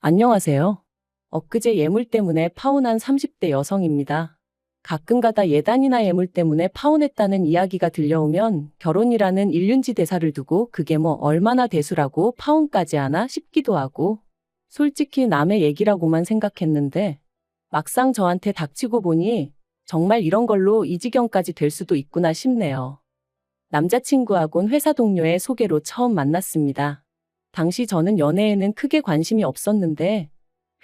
안녕하세요. 엊그제 예물 때문에 파혼한 30대 여성입니다. 가끔가다 예단이나 예물 때문에 파혼했다는 이야기가 들려오면 결혼이라는 일륜지 대사를 두고 그게 뭐 얼마나 대수라고 파혼까지 하나 싶기도 하고, 솔직히 남의 얘기라고만 생각했는데 막상 저한테 닥치고 보니 정말 이런 걸로 이 지경까지 될 수도 있구나 싶네요. 남자친구하고는 회사 동료의 소개로 처음 만났습니다. 당시 저는 연애에는 크게 관심이 없었는데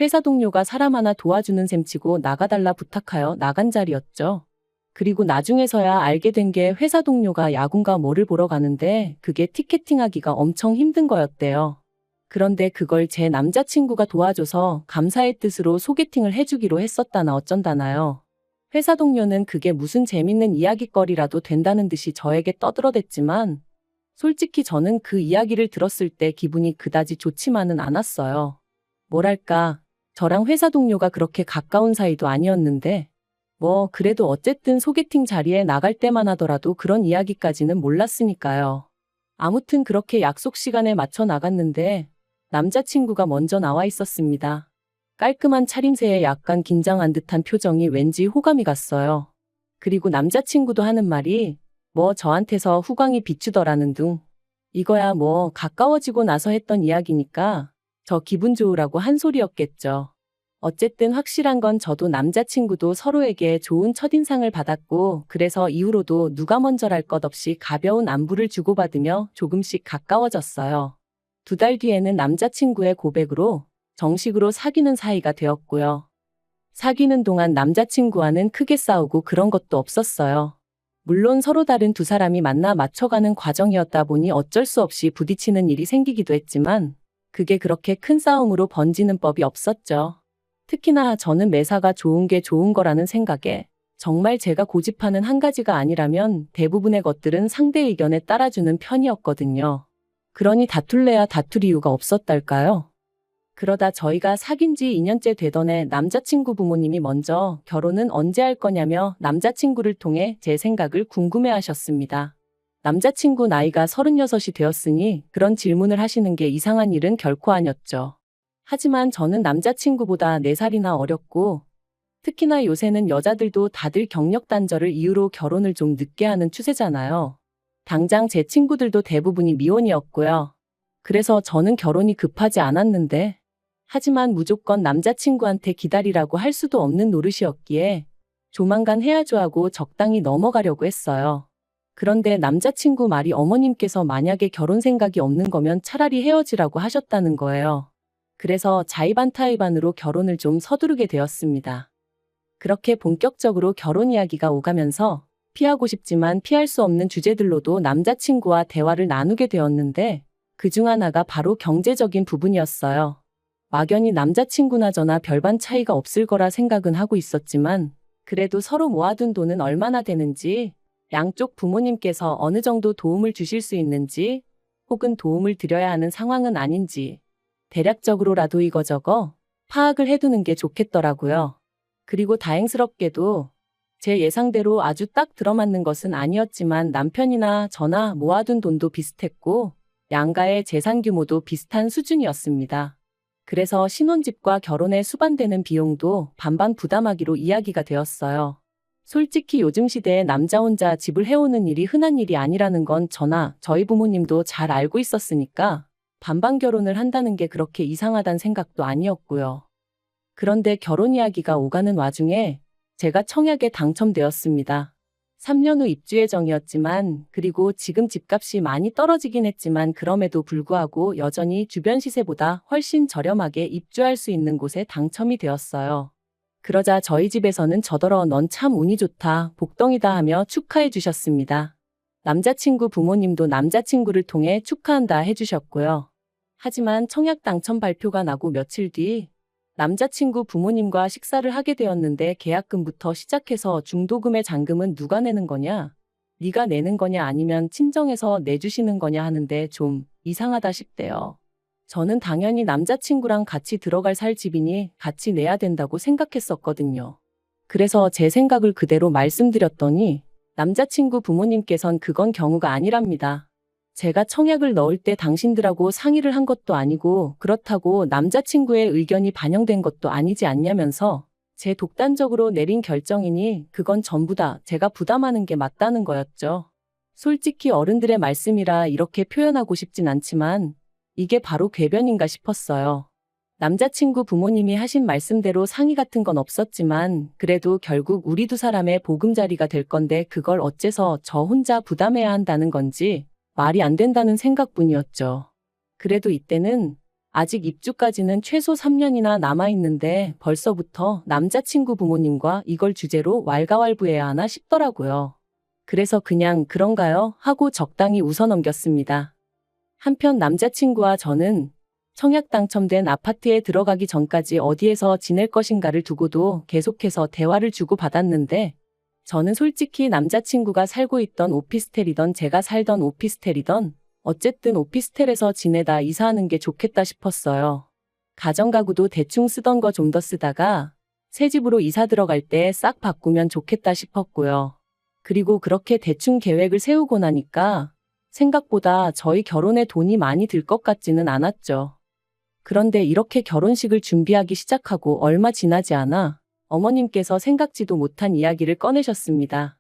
회사 동료가 사람 하나 도와주는 셈치고 나가달라 부탁하여 나간 자리였죠. 그리고 나중에서야 알게 된 게 회사 동료가 야구인가 뭐를 보러 가는데 그게 티켓팅하기가 엄청 힘든 거였대요. 그런데 그걸 제 남자친구가 도와줘서 감사의 뜻으로 소개팅을 해주기로 했었다나 어쩐다나요. 회사 동료는 그게 무슨 재밌는 이야깃거리라도 된다는 듯이 저에게 떠들어댔지만 솔직히 저는 그 이야기를 들었을 때 기분이 그다지 좋지만은 않았어요. 뭐랄까, 저랑 회사 동료가 그렇게 가까운 사이도 아니었는데 뭐 그래도 어쨌든 소개팅 자리에 나갈 때만 하더라도 그런 이야기까지는 몰랐으니까요. 아무튼 그렇게 약속 시간에 맞춰 나갔는데 남자친구가 먼저 나와 있었습니다. 깔끔한 차림새에 약간 긴장한 듯한 표정이 왠지 호감이 갔어요. 그리고 남자친구도 하는 말이 뭐 저한테서 후광이 비추더라는 둥. 이거야 뭐 가까워지고 나서 했던 이야기니까 저 기분 좋으라고 한 소리였겠죠. 어쨌든 확실한 건 저도 남자친구도 서로에게 좋은 첫인상을 받았고 그래서 이후로도 누가 먼저랄 것 없이 가벼운 안부를 주고받으며 조금씩 가까워졌어요. 2달 뒤에는 남자친구의 고백으로 정식으로 사귀는 사이가 되었고요. 사귀는 동안 남자친구와는 크게 싸우고 그런 것도 없었어요. 물론 서로 다른 두 사람이 만나 맞춰가는 과정이었다 보니 어쩔 수 없이 부딪히는 일이 생기기도 했지만 그게 그렇게 큰 싸움으로 번지는 법이 없었죠. 특히나 저는 매사가 좋은 게 좋은 거라는 생각에 정말 제가 고집하는 한 가지가 아니라면 대부분의 것들은 상대 의견에 따라주는 편이었거든요. 그러니 다툴래야 다툴 이유가 없었달까요? 그러다 저희가 사귄 지 2년째 되던 해 남자친구 부모님이 먼저 결혼은 언제 할 거냐며 남자친구를 통해 제 생각을 궁금해 하셨습니다. 남자친구 나이가 36이 되었으니 그런 질문을 하시는 게 이상한 일은 결코 아니었죠. 하지만 저는 남자친구보다 4살이나 어렸고 특히나 요새는 여자들도 다들 경력 단절을 이유로 결혼을 좀 늦게 하는 추세잖아요. 당장 제 친구들도 대부분이 미혼이었고요. 그래서 저는 결혼이 급하지 않았는데 하지만 무조건 남자친구한테 기다리라고 할 수도 없는 노릇이었기에 조만간 해야죠 하고 적당히 넘어가려고 했어요. 그런데 남자친구 말이 어머님께서 만약에 결혼 생각이 없는 거면 차라리 헤어지라고 하셨다는 거예요. 그래서 자의반타의반으로 결혼을 좀 서두르게 되었습니다. 그렇게 본격적으로 결혼 이야기가 오가면서 피하고 싶지만 피할 수 없는 주제들로도 남자친구와 대화를 나누게 되었는데 그중 하나가 바로 경제적인 부분이었어요. 막연히 남자친구나 저나 별반 차이가 없을 거라 생각은 하고 있었지만 그래도 서로 모아둔 돈은 얼마나 되는지, 양쪽 부모님께서 어느 정도 도움을 주실 수 있는지, 혹은 도움을 드려야 하는 상황은 아닌지 대략적으로라도 이거저거 파악을 해두는 게 좋겠더라고요. 그리고 다행스럽게도 제 예상대로 아주 딱 들어맞는 것은 아니었지만 남편이나 저나 모아둔 돈도 비슷했고 양가의 재산 규모도 비슷한 수준이었습니다. 그래서 신혼집과 결혼에 수반되는 비용도 반반 부담하기로 이야기가 되었어요. 솔직히 요즘 시대에 남자 혼자 집을 해오는 일이 흔한 일이 아니라는 건 저나 저희 부모님도 잘 알고 있었으니까 반반 결혼을 한다는 게 그렇게 이상하단 생각도 아니었고요. 그런데 결혼 이야기가 오가는 와중에 제가 청약에 당첨되었습니다. 3년 후 입주 예정이었지만 그리고 지금 집값이 많이 떨어지긴 했지만 그럼에도 불구하고 여전히 주변 시세보다 훨씬 저렴하게 입주할 수 있는 곳에 당첨이 되었어요. 그러자 저희 집에서는 저더러 넌 참 운이 좋다, 복덩이다 하며 축하해 주셨습니다. 남자친구 부모님도 남자친구를 통해 축하한다 해주셨고요. 하지만 청약 당첨 발표가 나고 며칠 뒤 남자친구 부모님과 식사를 하게 되었는데 계약금부터 시작해서 중도금의 잔금은 누가 내는 거냐? 네가 내는 거냐 아니면 친정에서 내주시는 거냐 하는데 좀 이상하다 싶대요. 저는 당연히 남자친구랑 같이 들어갈 살 집이니 같이 내야 된다고 생각했었거든요. 그래서 제 생각을 그대로 말씀드렸더니 남자친구 부모님께선 그건 경우가 아니랍니다. 제가 청약을 넣을 때 당신들하고 상의를 한 것도 아니고 그렇다고 남자친구의 의견이 반영된 것도 아니지 않냐면서 제 독단적으로 내린 결정이니 그건 전부 다 제가 부담하는 게 맞다는 거였죠. 솔직히 어른들의 말씀이라 이렇게 표현하고 싶진 않지만 이게 바로 궤변인가 싶었어요. 남자친구 부모님이 하신 말씀대로 상의 같은 건 없었지만 그래도 결국 우리 두 사람의 보금자리가 될 건데 그걸 어째서 저 혼자 부담해야 한다는 건지 말이 안 된다는 생각뿐이었죠. 그래도 이때는 아직 입주까지는 최소 3년이나 남아있는데 벌써부터 남자친구 부모님과 이걸 주제로 왈가왈부해야 하나 싶더라고요. 그래서 그냥 그런가요? 하고 적당히 웃어넘겼습니다. 한편 남자친구와 저는 청약 당첨된 아파트에 들어가기 전까지 어디에서 지낼 것인가를 두고도 계속해서 대화를 주고받았는데 저는 솔직히 남자친구가 살고 있던 오피스텔이던 제가 살던 오피스텔이던 어쨌든 오피스텔에서 지내다 이사하는 게 좋겠다 싶었어요. 가정가구도 대충 쓰던 거 좀 더 쓰다가 새 집으로 이사 들어갈 때 싹 바꾸면 좋겠다 싶었고요. 그리고 그렇게 대충 계획을 세우고 나니까 생각보다 저희 결혼에 돈이 많이 들 것 같지는 않았죠. 그런데 이렇게 결혼식을 준비하기 시작하고 얼마 지나지 않아 어머님께서 생각지도 못한 이야기를 꺼내셨습니다.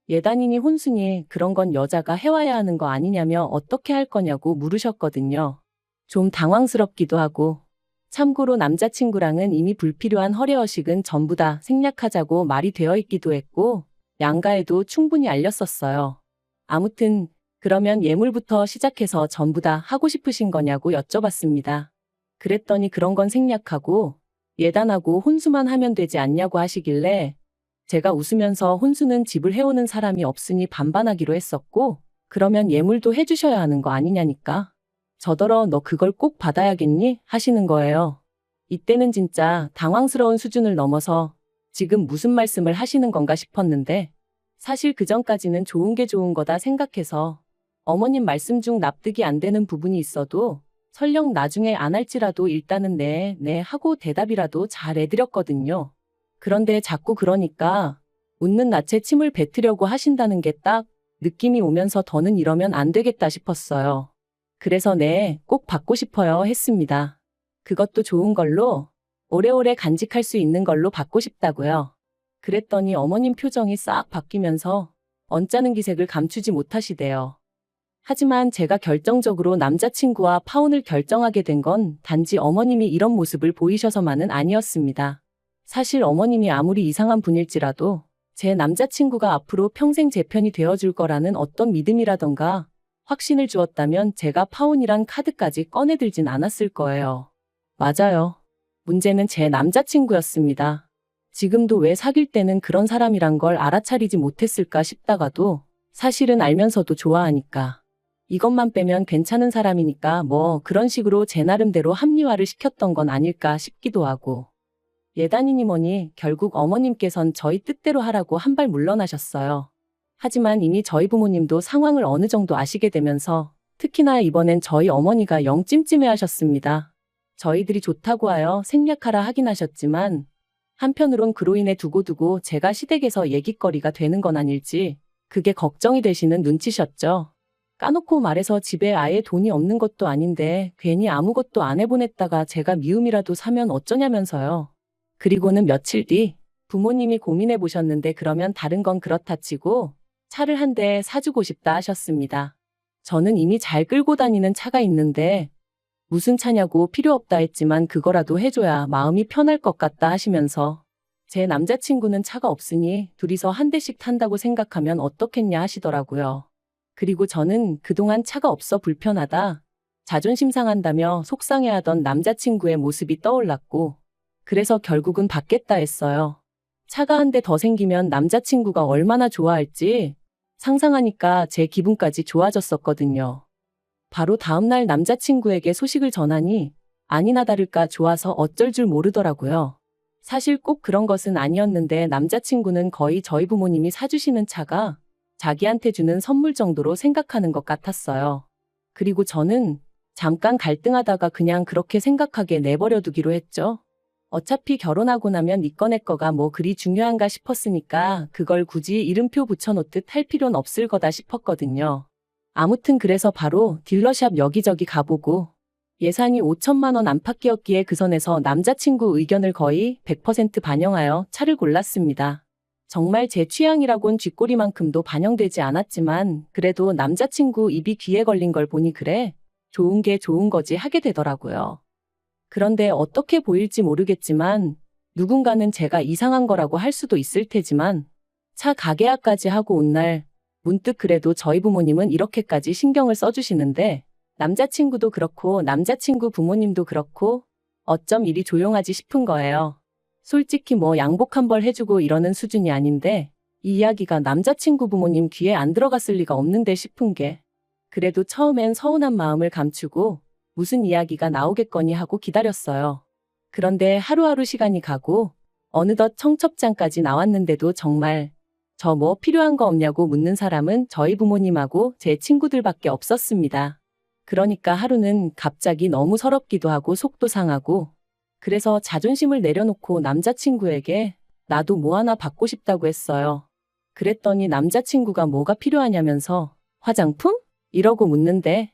예단이니 혼수니 그런 건 여자가 해와야 하는 거 아니냐며 어떻게 할 거냐고 물으셨거든요. 좀 당황스럽기도 하고 참고로 남자친구랑은 이미 불필요한 허례허식은 전부 다 생략하자고 말이 되어 있기도 했고 양가에도 충분히 알렸었어요. 아무튼 그러면 예물부터 시작해서 전부 다 하고 싶으신 거냐고 여쭤봤습니다. 그랬더니 그런 건 생략하고 예단하고 혼수만 하면 되지 않냐고 하시길래 제가 웃으면서 혼수는 집을 해오는 사람이 없으니 반반하기로 했었고 그러면 예물도 해주셔야 하는 거 아니냐니까. 저더러 너 그걸 꼭 받아야겠니? 하시는 거예요. 이때는 진짜 당황스러운 수준을 넘어서 지금 무슨 말씀을 하시는 건가 싶었는데 사실 그전까지는 좋은 게 좋은 거다 생각해서 어머님 말씀 중 납득이 안 되는 부분이 있어도 설령 나중에 안 할지라도 일단은 네 하고 대답이라도 잘 해드렸거든요. 그런데 자꾸 그러니까 웃는 낯에 침을 뱉으려고 하신다는 게 딱 느낌이 오면서 더는 이러면 안 되겠다 싶었어요. 그래서 네, 꼭 받고 싶어요 했습니다. 그것도 좋은 걸로 오래오래 간직할 수 있는 걸로 받고 싶다고요. 그랬더니 어머님 표정이 싹 바뀌면서 언짢은 기색을 감추지 못하시대요. 하지만 제가 결정적으로 남자친구와 파혼을 결정하게 된 건 단지 어머님이 이런 모습을 보이셔서만은 아니었습니다. 사실 어머님이 아무리 이상한 분일지라도 제 남자친구가 앞으로 평생 제 편이 되어줄 거라는 어떤 믿음이라던가 확신을 주었다면 제가 파혼이란 카드까지 꺼내들진 않았을 거예요. 맞아요. 문제는 제 남자친구였습니다. 지금도 왜 사귈 때는 그런 사람이란 걸 알아차리지 못했을까 싶다가도 사실은 알면서도 좋아하니까. 이것만 빼면 괜찮은 사람이니까 뭐 그런 식으로 제 나름대로 합리화를 시켰던 건 아닐까 싶기도 하고. 예단이니 뭐니 결국 어머님께선 저희 뜻대로 하라고 한 발 물러나셨어요. 하지만 이미 저희 부모님도 상황을 어느 정도 아시게 되면서 특히나 이번엔 저희 어머니가 영 찜찜해하셨습니다. 저희들이 좋다고 하여 생략하라 하긴 하셨지만 한편으론 그로 인해 두고두고 제가 시댁에서 얘기거리가 되는 건 아닐지 그게 걱정이 되시는 눈치셨죠. 까놓고 말해서 집에 아예 돈이 없는 것도 아닌데 괜히 아무것도 안 해보냈다가 제가 미움이라도 사면 어쩌냐면서요. 그리고는 며칠 뒤 부모님이 고민해 보셨는데 그러면 다른 건 그렇다 치고 차를 한 대 사주고 싶다 하셨습니다. 저는 이미 잘 끌고 다니는 차가 있는데 무슨 차냐고 필요 없다 했지만 그거라도 해줘야 마음이 편할 것 같다 하시면서 제 남자친구는 차가 없으니 둘이서 한 대씩 탄다고 생각하면 어떻겠냐 하시더라고요. 그리고 저는 그동안 차가 없어 불편하다, 자존심 상한다며 속상해하던 남자친구의 모습이 떠올랐고 그래서 결국은 받겠다 했어요. 차가 한 대 더 생기면 남자친구가 얼마나 좋아할지 상상하니까 제 기분까지 좋아졌었거든요. 바로 다음날 남자친구에게 소식을 전하니 아니나 다를까 좋아서 어쩔 줄 모르더라고요. 사실 꼭 그런 것은 아니었는데 남자친구는 거의 저희 부모님이 사주시는 차가 자기한테 주는 선물 정도로 생각하는 것 같았어요. 그리고 저는 잠깐 갈등하다가 그냥 그렇게 생각하게 내버려 두기로 했죠. 어차피 결혼하고 나면 네 거 내 거가 뭐 그리 중요한가 싶었으니까 그걸 굳이 이름표 붙여놓듯 할 필요는 없을 거다 싶었거든요. 아무튼 그래서 바로 딜러샵 여기저기 가보고 예산이 5천만 원 안팎이었기에 그 선에서 남자친구 의견을 거의 100% 반영하여 차를 골랐습니다. 정말 제 취향이라곤 쥐꼬리만큼도 반영되지 않았지만 그래도 남자친구 입이 귀에 걸린 걸 보니 그래, 좋은 게 좋은 거지 하게 되더라고요. 그런데 어떻게 보일지 모르겠지만 누군가는 제가 이상한 거라고 할 수도 있을 테지만 차 가게야까지 하고 온 날 문득 그래도 저희 부모님은 이렇게까지 신경을 써주시는데 남자친구도 그렇고 남자친구 부모님도 그렇고 어쩜 이리 조용하지 싶은 거예요. 솔직히 뭐 양복 한 벌 해주고 이러는 수준이 아닌데 이 이야기가 남자친구 부모님 귀에 안 들어갔을 리가 없는데 싶은 게 그래도 처음엔 서운한 마음을 감추고 무슨 이야기가 나오겠거니 하고 기다렸어요. 그런데 하루하루 시간이 가고 어느덧 청첩장까지 나왔는데도 정말 저 뭐 필요한 거 없냐고 묻는 사람은 저희 부모님하고 제 친구들밖에 없었습니다. 그러니까 하루는 갑자기 너무 서럽기도 하고 속도 상하고 그래서 자존심을 내려놓고 남자친구에게 나도 뭐 하나 받고 싶다고 했어요. 그랬더니 남자친구가 뭐가 필요하냐면서 화장품? 이러고 묻는데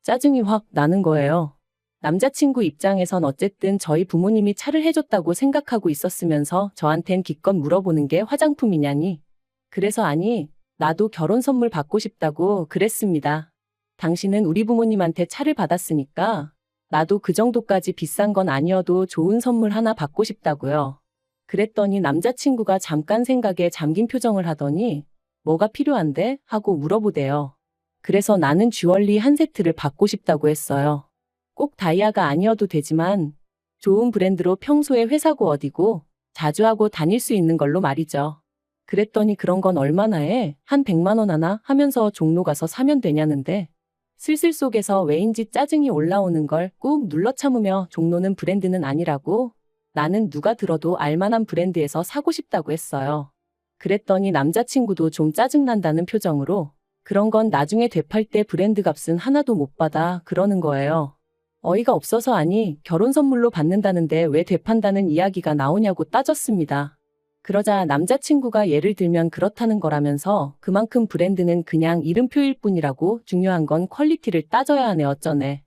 짜증이 확 나는 거예요. 남자친구 입장에선 어쨌든 저희 부모님이 차를 해줬다고 생각하고 있었으면서 저한텐 기껏 물어보는 게 화장품이냐니. 그래서 아니, 나도 결혼 선물 받고 싶다고 그랬습니다. 당신은 우리 부모님한테 차를 받았으니까 나도 그 정도까지 비싼 건 아니어도 좋은 선물 하나 받고 싶다고요. 그랬더니 남자친구가 잠깐 생각에 잠긴 표정을 하더니 뭐가 필요한데? 하고 물어보대요. 그래서 나는 주얼리 한 세트를 받고 싶다고 했어요. 꼭 다이아가 아니어도 되지만 좋은 브랜드로 평소에 회사고 어디고 자주 하고 다닐 수 있는 걸로 말이죠. 그랬더니 그런 건 얼마나 해? 한 100만 원 하나? 하면서 종로 가서 사면 되냐는데 슬슬 속에서 왜인지 짜증이 올라오는 걸 꾹 눌러 참으며 종로는 브랜드는 아니라고 나는 누가 들어도 알만한 브랜드에서 사고 싶다고 했어요. 그랬더니 남자친구도 좀 짜증난다는 표정으로 그런 건 나중에 되팔 때 브랜드 값은 하나도 못 받아 그러는 거예요. 어이가 없어서 아니 결혼 선물로 받는다는데 왜 되판다는 이야기가 나오냐고 따졌습니다. 그러자 남자친구가 예를 들면 그렇다는 거라면서 그만큼 브랜드는 그냥 이름표일 뿐이라고 중요한 건 퀄리티를 따져야 하네 어쩌네.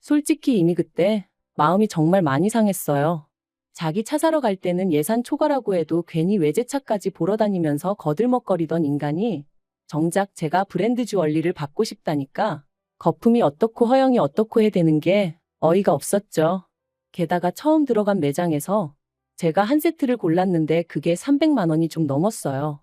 솔직히 이미 그때 마음이 정말 많이 상했어요. 자기 차 사러 갈 때는 예산 초과라고 해도 괜히 외제차까지 보러 다니면서 거들먹거리던 인간이 정작 제가 브랜드 주얼리를 받고 싶다니까 거품이 어떻고 허영이 어떻고 해 되는 게 어이가 없었죠. 게다가 처음 들어간 매장에서 제가 한 세트를 골랐는데 그게 300만 원이 좀 넘었어요.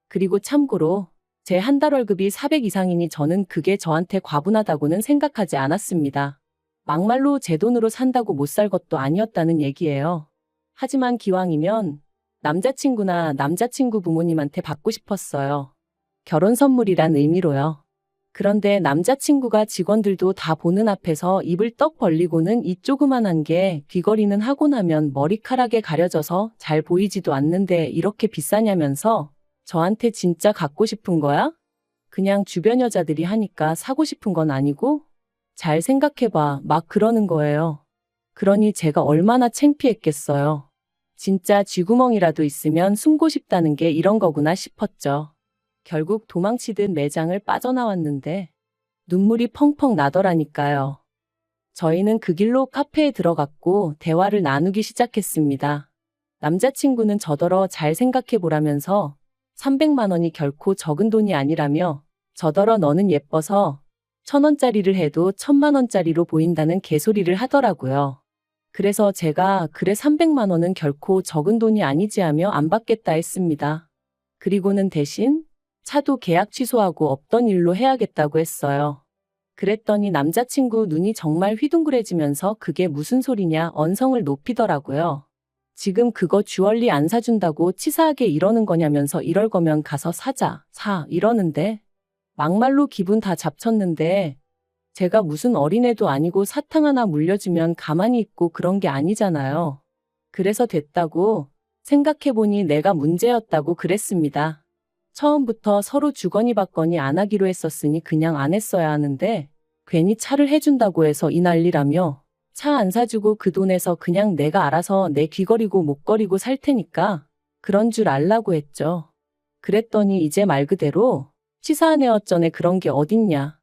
그리고 참고로 제 한 달 월급이 400 이상이니 저는 그게 저한테 과분하다고는 생각하지 않았습니다. 막말로 제 돈으로 산다고 못 살 것도 아니었다는 얘기예요. 하지만 기왕이면 남자친구나 남자친구 부모님한테 받고 싶었어요. 결혼 선물이란 의미로요. 그런데 남자친구가 직원들도 다 보는 앞에서 입을 떡 벌리고는 이 조그만한 게 귀걸이는 하고 나면 머리카락에 가려져서 잘 보이지도 않는데 이렇게 비싸냐면서 저한테 진짜 갖고 싶은 거야? 그냥 주변 여자들이 하니까 사고 싶은 건 아니고? 잘 생각해봐 막 그러는 거예요. 그러니 제가 얼마나 창피했겠어요. 진짜 쥐구멍이라도 있으면 숨고 싶다는 게 이런 거구나 싶었죠. 결국 도망치듯 매장을 빠져나왔는데 눈물이 펑펑 나더라니까요. 저희는 그 길로 카페에 들어갔고 대화를 나누기 시작했습니다. 남자친구는 저더러 잘 생각해보라면서 300만 원이 결코 적은 돈이 아니라며 저더러 너는 예뻐서 1,000원짜리를 해도 1,000만 원짜리로 보인다는 개소리를 하더라고요. 그래서 제가 그래 300만 원은 결코 적은 돈이 아니지 하며 안 받겠다 했습니다. 그리고는 대신 차도 계약 취소하고 없던 일로 해야겠다고 했어요. 그랬더니 남자친구 눈이 정말 휘둥그레지면서 그게 무슨 소리냐 언성을 높이더라고요. 지금 그거 주얼리 안 사준다고 치사하게 이러는 거냐면서 이럴 거면 가서 사 이러는데 막말로 기분 다 잡쳤는데 제가 무슨 어린애도 아니고 사탕 하나 물려주면 가만히 있고 그런 게 아니잖아요. 그래서 됐다고 생각해보니 내가 문제였다고 그랬습니다. 처음부터 서로 주거니 받거니 안 하기로 했었으니 그냥 안 했어야 하는데 괜히 차를 해준다고 해서 이 난리라며 차 안 사주고 그 돈에서 그냥 내가 알아서 내 귀걸이고 목걸이고 살 테니까 그런 줄 알라고 했죠. 그랬더니 이제 말 그대로 치사한 애 어쩌네 그런 게 어딨냐.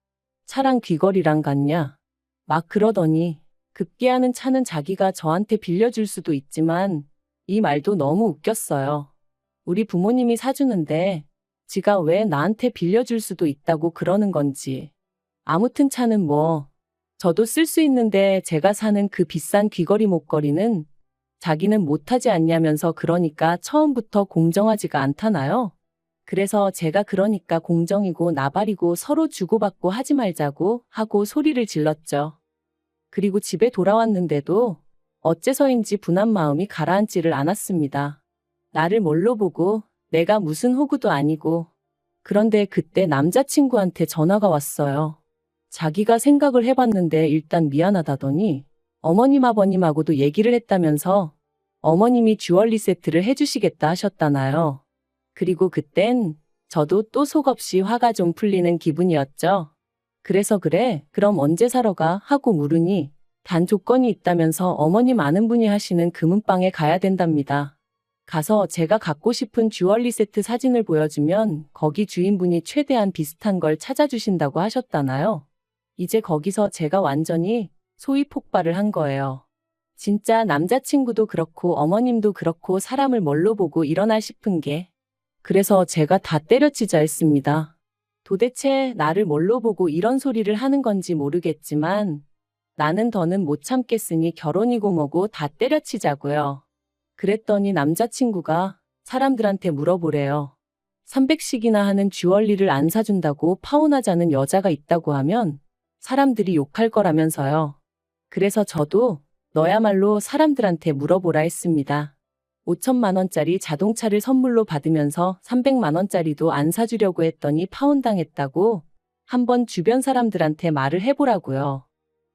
차랑 귀걸이랑 같냐? 막 그러더니 급기야는 차는 자기가 저한테 빌려줄 수도 있지만 이 말도 너무 웃겼어요. 우리 부모님이 사주는데 지가 왜 나한테 빌려줄 수도 있다고 그러는 건지. 아무튼 차는 뭐 저도 쓸 수 있는데 제가 사는 그 비싼 귀걸이 목걸이는 자기는 못하지 않냐면서 그러니까 처음부터 공정하지가 않다나요? 그래서 제가 그러니까 공정이고 나발이고 서로 주고받고 하지 말자고 하고 소리를 질렀죠. 그리고 집에 돌아왔는데도 어째서인지 분한 마음이 가라앉지를 않았습니다. 나를 뭘로 보고 내가 무슨 호구도 아니고. 그런데 그때 남자친구한테 전화가 왔어요. 자기가 생각을 해봤는데 일단 미안하다더니 어머님 아버님하고도 얘기를 했다면서 어머님이 주얼리 세트를 해주시겠다 하셨다나요. 그리고 그땐 저도 또 속없이 화가 좀 풀리는 기분이었죠. 그래서 그래, 그럼 언제 사러 가? 하고 물으니 단 조건이 있다면서 어머님 아는 분이 하시는 금은방에 가야 된답니다. 가서 제가 갖고 싶은 주얼리 세트 사진을 보여주면 거기 주인분이 최대한 비슷한 걸 찾아주신다고 하셨다나요. 이제 거기서 제가 완전히 소위 폭발을 한 거예요. 진짜 남자친구도 그렇고 어머님도 그렇고 사람을 뭘로 보고 이러나 싶은 게. 그래서 제가 다 때려치자 했습니다. 도대체 나를 뭘로 보고 이런 소리를 하는 건지 모르겠지만 나는 더는 못 참겠으니 결혼이고 뭐고 다 때려치자고요. 그랬더니 남자친구가 사람들한테 물어보래요. 300씩이나 하는 주얼리를 안 사준다고 파혼하자는 여자가 있다고 하면 사람들이 욕할 거라면서요. 그래서 저도 너야말로 사람들한테 물어보라 했습니다. 5천만 원짜리 자동차를 선물로 받으면서 300만 원짜리도 안 사주려고 했더니 파혼당했다고 한번 주변 사람들한테 말을 해보라고요.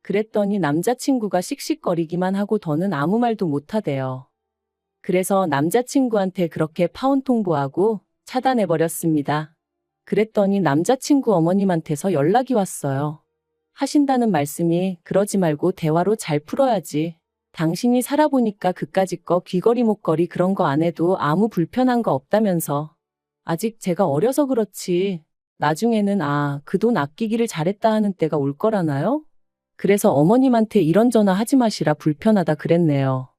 그랬더니 남자친구가 씩씩거리기만 하고 더는 아무 말도 못하대요. 그래서 남자친구한테 그렇게 파혼 통보하고 차단해버렸습니다. 그랬더니 남자친구 어머님한테서 연락이 왔어요. 하신다는 말씀이 그러지 말고 대화로 잘 풀어야지. 당신이 살아보니까 그까짓 거 귀걸이 목걸이 그런 거 안 해도 아무 불편한 거 없다면서. 아직 제가 어려서 그렇지. 나중에는 그 돈 아끼기를 잘했다 하는 때가 올 거라나요? 그래서 어머님한테 이런 전화 하지 마시라 불편하다 그랬네요.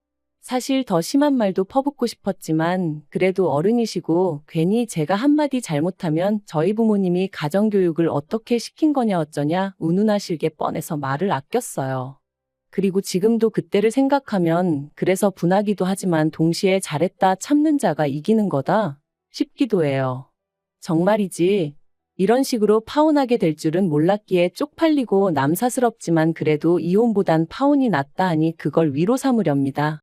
사실 더 심한 말도 퍼붓고 싶었지만 그래도 어른이시고 괜히 제가 한마디 잘못하면 저희 부모님이 가정교육을 어떻게 시킨 거냐 어쩌냐 운운하실 게 뻔해서 말을 아꼈어요. 그리고 지금도 그때를 생각하면 그래서 분하기도 하지만 동시에 잘했다 참는 자가 이기는 거다 싶기도 해요. 정말이지 이런 식으로 파혼하게 될 줄은 몰랐기에 쪽팔리고 남사스럽지만 그래도 이혼보단 파혼이 낫다 하니 그걸 위로 삼으렵니다.